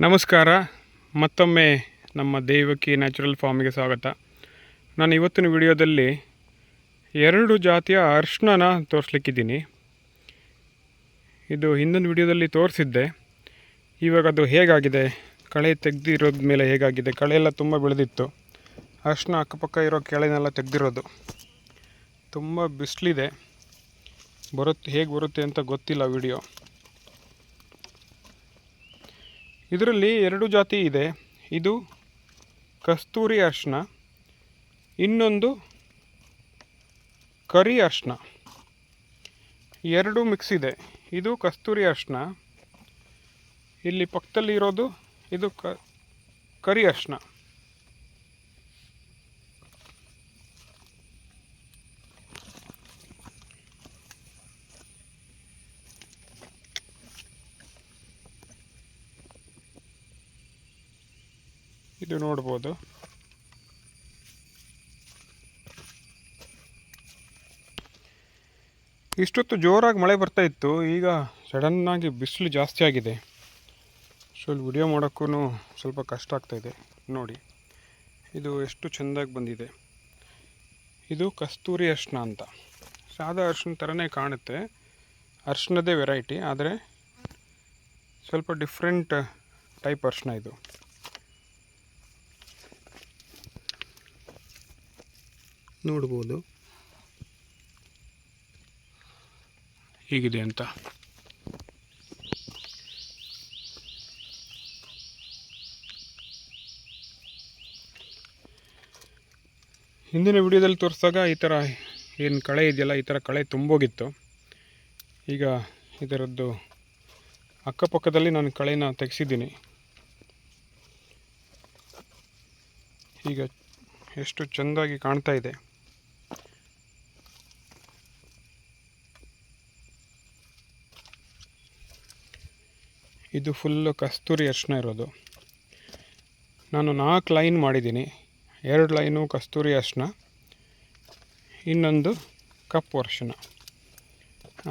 ನಮಸ್ಕಾರ. ಮತ್ತೊಮ್ಮೆ ನಮ್ಮ ದೇವಕಿ ನ್ಯಾಚುರಲ್ ಫಾರ್ಮಿಗೆ ಸ್ವಾಗತ. ನಾನು ಇವತ್ತಿನ ವಿಡಿಯೋದಲ್ಲಿ 2 ಜಾತಿಯ ಅರಿಶಿನ ತೋರಿಸ್ಲಿಕ್ಕಿದ್ದೀನಿ. ಇದು ಹಿಂದಿನ ವಿಡಿಯೋದಲ್ಲಿ ತೋರಿಸಿದ್ದೆ. ಇವಾಗ ಅದು ಹೇಗಾಗಿದೆ, ಕಳೆ ತೆಗೆದಿರೋದ ಮೇಲೆ ಹೇಗಾಗಿದೆ. ಕಳೆ ಎಲ್ಲ ತುಂಬ ಬೆಳೆದಿತ್ತು. ಅರಿಶಿನ ಅಕ್ಕಪಕ್ಕ ಇರೋ ಕೆಳೆನೆಲ್ಲ ತೆಗೆದಿರೋದು. ತುಂಬ ಬಿಸಿಲಿದೆ, ಹೇಗೆ ಬರುತ್ತೆ ಅಂತ ಗೊತ್ತಿಲ್ಲ ವಿಡಿಯೋ. ಇದರಲ್ಲಿ 2 ಜಾತಿ ಇದೆ. ಇದು ಕಸ್ತೂರಿ ಅರಿಶಿನ, ಇನ್ನೊಂದು ಕರಿ ಅರಿಶಿನ. 2 ಮಿಕ್ಸ್ ಇದೆ. ಇದು ಕಸ್ತೂರಿ ಅರಿಶಿನ, ಇಲ್ಲಿ ಪಕ್ಕದಲ್ಲಿ ಇರೋದು ಇದು ಕರಿ ಅರಿಶಿನ. ಇದು ನೋಡ್ಬೋದು. ಇಷ್ಟೊತ್ತು ಜೋರಾಗಿ ಮಳೆ ಬರ್ತಾ ಇತ್ತು. ಈಗ ಸಡನ್ನಾಗಿ ಬಿಸಿಲು ಜಾಸ್ತಿ ಆಗಿದೆ. ಇಲ್ಲಿ ವಿಡಿಯೋ ಮಾಡೋಕ್ಕೂ ಸ್ವಲ್ಪ ಕಷ್ಟ ಆಗ್ತಾಯಿದೆ. ನೋಡಿ, ಇದು ಎಷ್ಟು ಚೆಂದಾಗಿ ಬಂದಿದೆ. ಇದು ಕಸ್ತೂರಿ ಅರಿಶಿನ ಅಂತ. ಸಾದಾ ಅರಿಶಿನ ಥರನೇ ಕಾಣುತ್ತೆ. ಅರಿಶಿನದೇ ವೆರೈಟಿ, ಆದರೆ ಸ್ವಲ್ಪ ಡಿಫ್ರೆಂಟ್ ಟೈಪ್ ಅರಿಶಿನ ಇದು. ನೋಡ್ಬೋದು ಹೀಗಿದೆ ಅಂತ. ಹಿಂದಿನ ವಿಡಿಯೋದಲ್ಲಿ ತೋರಿಸಿದಾಗ ಈ ಥರ ಏನು ಕಳೆ ಇದೆಯಲ್ಲ, ಈ ಥರ ಕಳೆ ತುಂಬೋಗಿತ್ತು. ಈಗ ಇದರದ್ದು ಅಕ್ಕಪಕ್ಕದಲ್ಲಿ ನಾನು ಕಳೆನ ತೆಗೆಸಿದ್ದೀನಿ. ಈಗ ಎಷ್ಟು ಚೆಂದಾಗಿ ಕಾಣ್ತಾ ಇದೆ. ಇದು ಫುಲ್ಲು ಕಸ್ತೂರಿ ಅರಿಶಿನ ಇರೋದು. ನಾನು 4 ಲೈನ್ ಮಾಡಿದ್ದೀನಿ. 2 ಲೈನು ಕಸ್ತೂರಿ ಅರಿಶಿನ, ಇನ್ನೊಂದು ಕಪ್ಪು ಅರಿಶಿನ,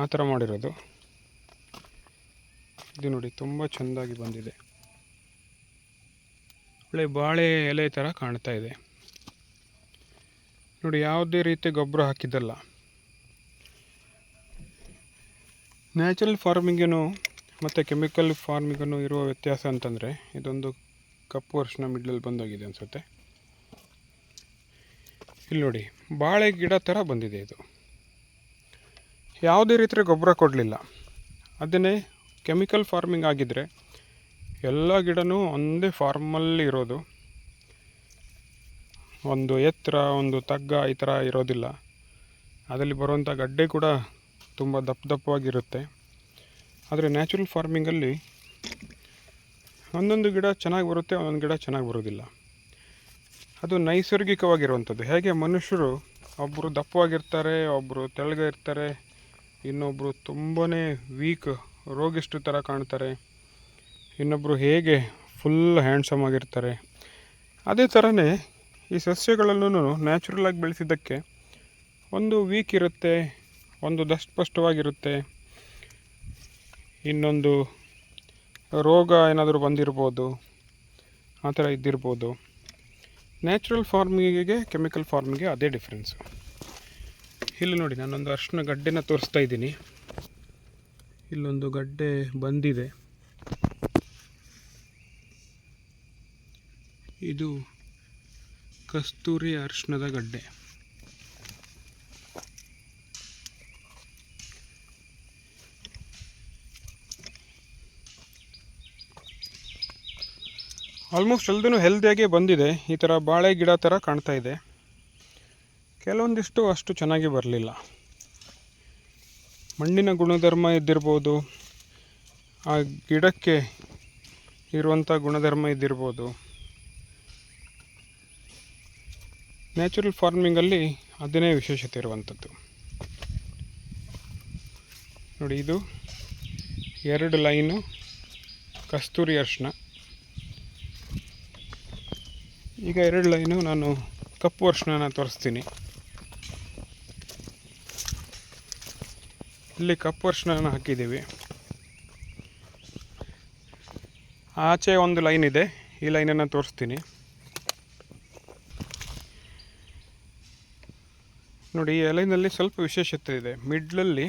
ಆ ಥರ ಮಾಡಿರೋದು. ಇದು ನೋಡಿ, ತುಂಬ ಚೆಂದಾಗಿ ಬಂದಿದೆ. ಒಳ್ಳೆ ಬಾಳೆ ಎಲೆ ಥರ ಕಾಣ್ತಾ ಇದೆ. ನೋಡಿ, ಯಾವುದೇ ರೀತಿ ಗೊಬ್ಬರ ಹಾಕಿದ್ದಲ್ಲ. ನ್ಯಾಚುರಲ್ ಫಾರ್ಮಿಂಗೇನು ಮತ್ತು ಕೆಮಿಕಲ್ ಫಾರ್ಮಿಗೂ ಇರುವ ವ್ಯತ್ಯಾಸ ಅಂತಂದರೆ, ಇದೊಂದು ಕಪ್ಪು ಅರಿಶಿನ ಮಿಡ್ಲಲ್ಲಿ ಬಂದೋಗಿದೆ ಅನಿಸುತ್ತೆ. ಇಲ್ಲಿ ನೋಡಿ, ಬಾಳೆ ಗಿಡ ಥರ ಬಂದಿದೆ. ಇದು ಯಾವುದೇ ರೀತಿಯ ಗೊಬ್ಬರ ಕೊಡಲಿಲ್ಲ. ಅದನ್ನೇ ಕೆಮಿಕಲ್ ಫಾರ್ಮಿಂಗ್ ಆಗಿದ್ದರೆ ಎಲ್ಲ ಗಿಡನೂ ಒಂದೇ ಫಾರ್ಮಲ್ಲಿ ಇರೋದು. ಒಂದು ಎತ್ತರ, ಒಂದು ತಗ್ಗ ಈ ಥರ ಇರೋದಿಲ್ಲ. ಅದರಲ್ಲಿ ಬರುವಂಥ ಗಡ್ಡೆ ಕೂಡ ತುಂಬ ದಪ್ಪವಾಗಿರುತ್ತೆ. ಆದರೆ ನ್ಯಾಚುರಲ್ ಫಾರ್ಮಿಂಗಲ್ಲಿ ಒಂದೊಂದು ಗಿಡ ಚೆನ್ನಾಗಿ ಬರುತ್ತೆ, ಒಂದೊಂದು ಗಿಡ ಚೆನ್ನಾಗಿ ಬರೋದಿಲ್ಲ. ಅದು ನೈಸರ್ಗಿಕವಾಗಿರುವಂಥದ್ದು. ಹೇಗೆ ಮನುಷ್ಯರು ಒಬ್ಬರು ದಪ್ಪವಾಗಿರ್ತಾರೆ, ಒಬ್ಬರು ತೆಳ್ಳಗೆ ಇರ್ತಾರೆ, ಇನ್ನೊಬ್ಬರು ತುಂಬಾ ವೀಕ್ ರೋಗಿಷ್ಠ ಥರ ಕಾಣ್ತಾರೆ, ಇನ್ನೊಬ್ಬರು ಹೇಗೆ ಫುಲ್ ಹ್ಯಾಂಡ್ಸಮ್ ಆಗಿರ್ತಾರೆ. ಅದೇ ಥರನೇ ಈ ಸಸ್ಯಗಳಲ್ಲೂ ನ್ಯಾಚುರಲಾಗಿ ಬೆಳೆಸಿದ್ದಕ್ಕೆ ಒಂದು ವೀಕ್ ಇರುತ್ತೆ, ಒಂದು ದಷ್ಟಪುಷ್ಟವಾಗಿರುತ್ತೆ, ಇನ್ನೊಂದು ರೋಗ ಏನಾದರೂ ಬಂದಿರ್ಬೋದು, ಆ ಥರ ಇದ್ದಿರ್ಬೋದು. ನ್ಯಾಚುರಲ್ ಫಾರ್ಮಿಂಗಿಗೆ ಕೆಮಿಕಲ್ ಫಾರ್ಮಿಂಗಿಗೆ ಅದೇ ಡಿಫ್ರೆನ್ಸು. ಇಲ್ಲಿ ನೋಡಿ, ನಾನೊಂದು ಅರಿಶಿನ ಗಡ್ಡೆನ ತೋರಿಸ್ತಾ ಇದ್ದೀನಿ. ಇಲ್ಲೊಂದು ಗಡ್ಡೆ ಬಂದಿದೆ. ಇದು ಕಸ್ತೂರಿ ಅರಿಶಿನದ ಗಡ್ಡೆ. ಆಲ್ಮೋಸ್ಟ್ ಎಲ್ಲದೂ ಹೆಲ್ದಿಯಾಗೇ ಬಂದಿದೆ. ಈ ಥರ ಬಾಳೆ ಗಿಡ ಥರ ಕಾಣ್ತಾ ಇದೆ. ಕೆಲವೊಂದಿಷ್ಟು ಅಷ್ಟು ಚೆನ್ನಾಗಿ ಬರಲಿಲ್ಲ. ಮಣ್ಣಿನ ಗುಣಧರ್ಮ ಇದ್ದಿರ್ಬೋದು, ಆ ಗಿಡಕ್ಕೆ ಇರುವಂಥ ಗುಣಧರ್ಮ ಇದ್ದಿರ್ಬೋದು. ನ್ಯಾಚುರಲ್ ಫಾರ್ಮಿಂಗಲ್ಲಿ ಅದನ್ನೇ ವಿಶೇಷತೆ ಇರುವಂಥದ್ದು. ನೋಡಿ, ಇದು 2 ಲೈನು ಕಸ್ತೂರಿ ಅರಿಶಿನ. ಈಗ 2 ಲೈನು ನಾನು ಕಪ್ಪು ಅರಿಶಿನ ತೋರಿಸ್ತೀನಿ. ಇಲ್ಲಿ ಕಪ್ಪು ಅರಿಶಿನ ಹಾಕಿದ್ದೀವಿ. ಆಚೆ ಒಂದು ಲೈನ್ ಇದೆ, ಈ ಲೈನನ್ನು ತೋರಿಸ್ತೀನಿ ನೋಡಿ. ಈ ಎಲೆನಲ್ಲಿ ಸ್ವಲ್ಪ ವಿಶೇಷತೆ ಇದೆ, ಮಿಡ್ಲಲ್ಲಿ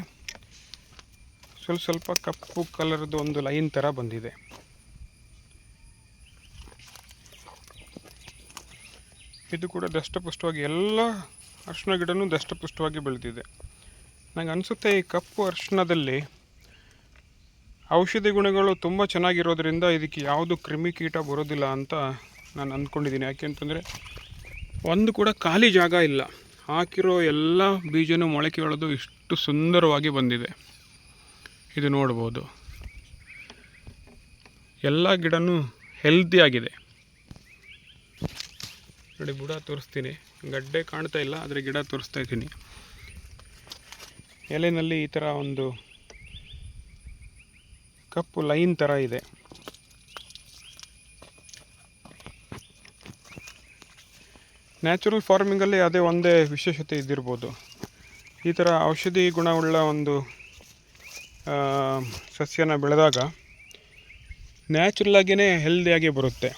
ಸ್ವಲ್ಪ ಕಪ್ಪು ಕಲರ್ದು ಒಂದು ಲೈನ್ ಥರ ಬಂದಿದೆ. ಇದು ಕೂಡ ದಷ್ಟಪುಷ್ಟವಾಗಿ ಎಲ್ಲ ಅರಿಶಿನ ಗಿಡನೂ ದಷ್ಟಪುಷ್ಟವಾಗಿ ಬೆಳೆದಿದೆ. ನನಗೆ ಅನಿಸುತ್ತೆ ಈ ಕಪ್ಪು ಅರಿಶಿನದಲ್ಲಿ ಔಷಧಿ ಗುಣಗಳು ತುಂಬ ಚೆನ್ನಾಗಿರೋದ್ರಿಂದ ಇದಕ್ಕೆ ಯಾವುದು ಕ್ರಿಮಿಕೀಟ ಬರೋದಿಲ್ಲ ಅಂತ ನಾನು ಅಂದ್ಕೊಂಡಿದ್ದೀನಿ. ಯಾಕೆಂತಂದರೆ ಒಂದು ಕೂಡ ಖಾಲಿ ಜಾಗ ಇಲ್ಲ, ಹಾಕಿರೋ ಎಲ್ಲ ಬೀಜನೂ ಮೊಳಕೆ ಹೊಡೆದು ಇಷ್ಟು ಸುಂದರವಾಗಿ ಬಂದಿದೆ. ಇದು ನೋಡ್ಬೋದು, ಎಲ್ಲ ಗಿಡನೂ ಹೆಲ್ದಿಯಾಗಿದೆ ನೋಡಿ. ಬುಡ ತೋರಿಸ್ತೀನಿ, ಗಡ್ಡೆ ಕಾಣ್ತಾ ಇಲ್ಲ ಆದರೆ ಗಿಡ ತೋರಿಸ್ತಾ ಇದ್ದೀನಿ. ಎಲೆನಲ್ಲಿ ಈ ಥರ ಒಂದು ಕಪ್ಪು ಲೈನ್ ಥರ ಇದೆ. ನ್ಯಾಚುರಲ್ ಫಾರ್ಮಿಂಗಲ್ಲಿ ಅದೇ ಒಂದೇ ವಿಶೇಷತೆ ಇದ್ದಿರ್ಬೋದು. ಈ ಥರ ಔಷಧಿ ಗುಣವುಳ್ಳ ಒಂದು ಸಸ್ಯನ ಬೆಳೆದಾಗ ನ್ಯಾಚುರಲ್ಲಾಗಿಯೇ ಹೆಲ್ದಿಯಾಗಿ ಬರುತ್ತೆ.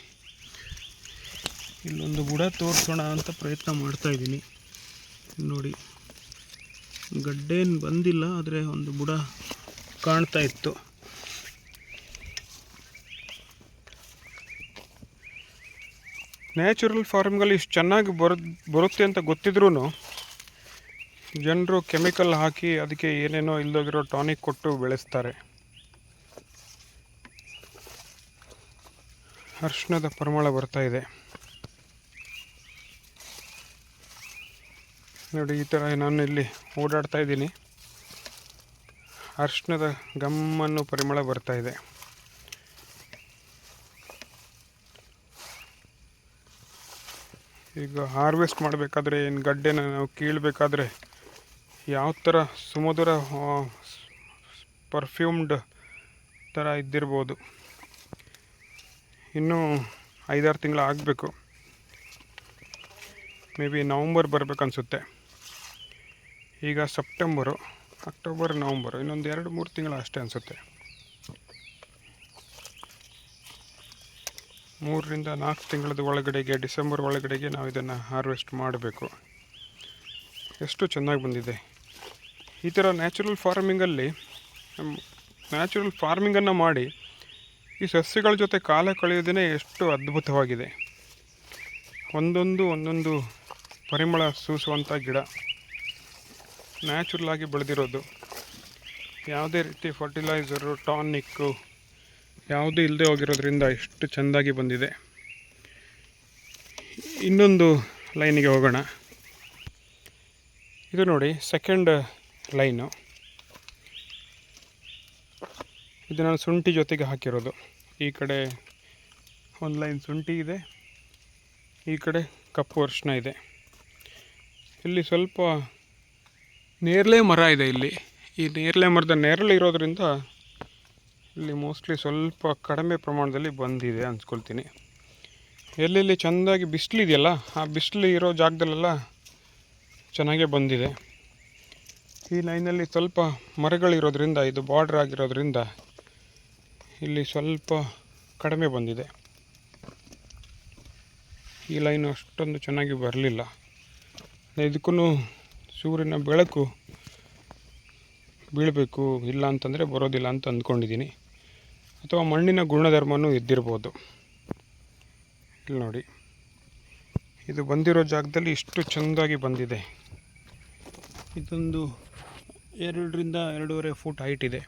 ಇಲ್ಲೊಂದು ಬುಡ ತೋರಿಸೋಣ ಅಂತ ಪ್ರಯತ್ನ ಮಾಡ್ತಾಯಿದ್ದೀನಿ ನೋಡಿ. ಗಡ್ಡೇನು ಬಂದಿಲ್ಲ ಆದರೆ ಒಂದು ಬುಡ ಕಾಣ್ತಾ ಇತ್ತು. ನ್ಯಾಚುರಲ್ ಫಾರ್ಮಿಂಗಲ್ಲಿ ಇಷ್ಟು ಚೆನ್ನಾಗಿ ಬರುತ್ತೆ ಅಂತ ಗೊತ್ತಿದ್ರೂ ಜನರು ಕೆಮಿಕಲ್ ಹಾಕಿ ಅದಕ್ಕೆ ಏನೇನೋ ಇಲ್ಲದೋಗಿರೋ ಟಾನಿಕ್ ಕೊಟ್ಟು ಬೆಳೆಸ್ತಾರೆ. ಅರಿಶಿಣದ ಪರಿಮಳ ಬರ್ತಾ ಇದೆ ನೋಡಿ. ಈ ಥರ ನಾನು ಇಲ್ಲಿ ಓಡಾಡ್ತಾ ಇದ್ದೀನಿ, ಅರಿಶಿಣದ ಗಮ್ಮನ್ನು ಪರಿಮಳ ಬರ್ತಾ ಇದೆ. ಈಗ ಹಾರ್ವೆಸ್ಟ್ ಮಾಡಬೇಕಾದ್ರೆ ಏನು ಗಡ್ಡೆನ ನಾವು ಕೀಳಬೇಕಾದ್ರೆ ಯಾವ ಥರ ಸುಮಧುರ ಪರ್ಫ್ಯೂಮ್ಡ್ ಥರ ಇದ್ದಿರ್ಬೋದು. ಇನ್ನೂ 5-6 ತಿಂಗಳು ಆಗಬೇಕು, ಮೇ ಬಿ ನವಂಬರ್ ಬರಬೇಕು ಅನಿಸುತ್ತೆ. ಈಗ ಸೆಪ್ಟೆಂಬರು, ಅಕ್ಟೋಬರ್, ನವಂಬರು, ಇನ್ನೊಂದು 2-3 ತಿಂಗಳು ಅಷ್ಟೇ ಅನಿಸುತ್ತೆ. 3-4 ತಿಂಗಳದ ಒಳಗಡೆಗೆ, ಡಿಸೆಂಬರ್ ಒಳಗಡೆಗೆ ನಾವು ಇದನ್ನು ಹಾರ್ವೆಸ್ಟ್ ಮಾಡಬೇಕು. ಎಷ್ಟು ಚೆನ್ನಾಗಿ ಬಂದಿದೆ. ಈ ಥರ ನ್ಯಾಚುರಲ್ ಫಾರ್ಮಿಂಗನ್ನು ಮಾಡಿ ಈ ಸಸ್ಯಗಳ ಜೊತೆ ಕಾಲ ಕಳೆಯೋದೇ ಎಷ್ಟು ಅದ್ಭುತವಾಗಿದೆ. ಒಂದೊಂದು ಪರಿಮಳ ಸೂಸುವಂಥ ಗಿಡ, ನ್ಯಾಚುರಲಾಗಿ ಬೆಳೆದಿರೋದು, ಯಾವುದೇ ರೀತಿ ಫರ್ಟಿಲೈಸರು, ಟಾನಿಕ್ಕು ಯಾವುದೂ ಇಲ್ಲದೆ ಹೋಗಿರೋದ್ರಿಂದ ಎಷ್ಟು ಚೆಂದಾಗಿ ಬಂದಿದೆ. ಇನ್ನೊಂದು ಲೈನಿಗೆ ಹೋಗೋಣ. ಇದು ನೋಡಿ ಸೆಕೆಂಡ್ ಲೈನು. ಇದು ನಾನು ಶುಂಠಿ ಜೊತೆಗೆ ಹಾಕಿರೋದು. ಈ ಕಡೆ ಒಂದು ಲೈನ್ ಶುಂಠಿ ಇದೆ, ಈ ಕಡೆ ಕಪ್ಪು ಅರಿಶಿನ ಇದೆ. ಇಲ್ಲಿ ಸ್ವಲ್ಪ ನೇರಳೆ ಮರ ಇದೆ. ಇಲ್ಲಿ ಈ ನೇರಳೆ ಮರದ ನೆರಳು ಇರೋದ್ರಿಂದ ಇಲ್ಲಿ ಮೋಸ್ಟ್ಲಿ ಸ್ವಲ್ಪ ಕಡಿಮೆ ಪ್ರಮಾಣದಲ್ಲಿ ಬಂದಿದೆ ಅನ್ಸ್ಕೊಳ್ತೀನಿ. ಎಲ್ಲೆಲ್ಲಿ ಚೆಂದಾಗಿ ಬಿಸಿಲಿದೆಯಲ್ಲ, ಆ ಬಿಸಿಲು ಇರೋ ಜಾಗದಲ್ಲೆಲ್ಲ ಚೆನ್ನಾಗೇ ಬಂದಿದೆ. ಈ ಲೈನಲ್ಲಿ ಸ್ವಲ್ಪ ಮರಗಳಿರೋದ್ರಿಂದ, ಇದು ಬಾರ್ಡ್ರ್ ಆಗಿರೋದ್ರಿಂದ ಇಲ್ಲಿ ಸ್ವಲ್ಪ ಕಡಿಮೆ ಬಂದಿದೆ. ಈ ಲೈನು ಅಷ್ಟೊಂದು ಚೆನ್ನಾಗಿ ಬರಲಿಲ್ಲ. ಇದಕ್ಕೂ ಸೂರ್ಯನ ಬೆಳಕು ಬೀಳಬೇಕು, ಇಲ್ಲ ಅಂತಂದರೆ ಬರೋದಿಲ್ಲ ಅಂತ ಅಂದ್ಕೊಂಡಿದ್ದೀನಿ. ಅಥವಾ ಮಣ್ಣಿನ ಗುಣಧರ್ಮನೂ ಇದ್ದಿರ್ಬೋದು. ಇಲ್ಲಿ ನೋಡಿ, ಇದು ಬಂದಿರೋ ಜಾಗದಲ್ಲಿ ಇಷ್ಟು ಚೆಂದಾಗಿ ಬಂದಿದೆ. ಇದೊಂದು 2-2.5 ಫೂಟ್ ಹೈಟ್ ಇದೆ.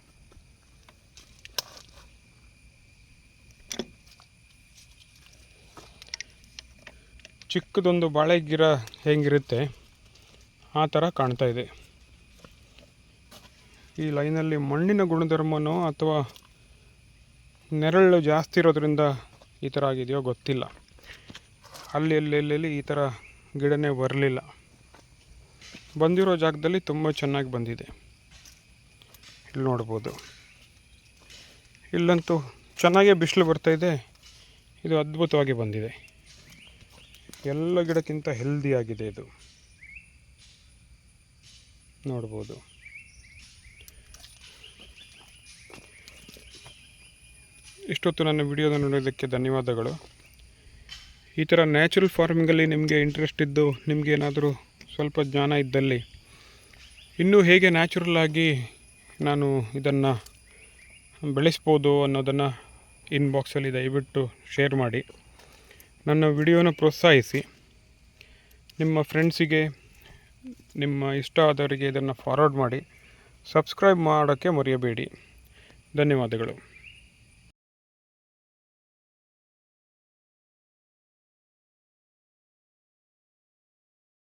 ಚಿಕ್ಕದೊಂದು ಬಾಳೆ ಗಿಡ ಹೇಗಿರುತ್ತೆ ಆ ಥರ ಕಾಣ್ತಾ ಇದೆ. ಈ ಲೈನಲ್ಲಿ ಮಣ್ಣಿನ ಗುಣಧರ್ಮನೋ ಅಥವಾ ನೆರಳು ಜಾಸ್ತಿ ಇರೋದ್ರಿಂದ ಈ ಥರ ಆಗಿದೆಯೋ ಗೊತ್ತಿಲ್ಲ. ಅಲ್ಲಿ ಈ ಥರ ಗಿಡನೇ ಬರಲಿಲ್ಲ. ಬಂದಿರೋ ಜಾಗದಲ್ಲಿ ತುಂಬ ಚೆನ್ನಾಗಿ ಬಂದಿದೆ. ಇಲ್ಲಿ ನೋಡ್ಬೋದು, ಇಲ್ಲಂತೂ ಚೆನ್ನಾಗೇ ಬಿಸಿಲು ಬರ್ತಾಯಿದೆ. ಇದು ಅದ್ಭುತವಾಗಿ ಬಂದಿದೆ. ಎಲ್ಲ ಗಿಡಕ್ಕಿಂತ ಹೆಲ್ದಿಯಾಗಿದೆ ಇದು, ನೋಡ್ಬೋದು. ಇಷ್ಟೊತ್ತು ನನ್ನ ವಿಡಿಯೋದ ನೋಡೋದಕ್ಕೆ ಧನ್ಯವಾದಗಳು. ಈ ಥರ ನ್ಯಾಚುರಲ್ ಫಾರ್ಮಿಂಗಲ್ಲಿ ನಿಮಗೆ ಇಂಟ್ರೆಸ್ಟ್ ಇದ್ದು ನಿಮಗೇನಾದರೂ ಸ್ವಲ್ಪ ಜ್ಞಾನ ಇದ್ದಲ್ಲಿ ಇನ್ನೂ ಹೇಗೆ ನ್ಯಾಚುರಲ್ ಆಗಿ ನಾನು ಇದನ್ನು ಬೆಳೆಸ್ಬೋದು ಅನ್ನೋದನ್ನು ಇನ್ಬಾಕ್ಸಲ್ಲಿ ದಯವಿಟ್ಟು ಶೇರ್ ಮಾಡಿ. ನನ್ನ ವಿಡಿಯೋನ ಪ್ರೋತ್ಸಾಹಿಸಿ. ನಿಮ್ಮ ಫ್ರೆಂಡ್ಸಿಗೆ, ನಿಮ್ಮ ಇಷ್ಟ ಆದವರಿಗೆ ಇದನ್ನು ಫಾರ್ವರ್ಡ್ ಮಾಡಿ. ಸಬ್ಸ್ಕ್ರೈಬ್ ಮಾಡೋಕ್ಕೆ ಮರೆಯಬೇಡಿ. ಧನ್ಯವಾದಗಳು.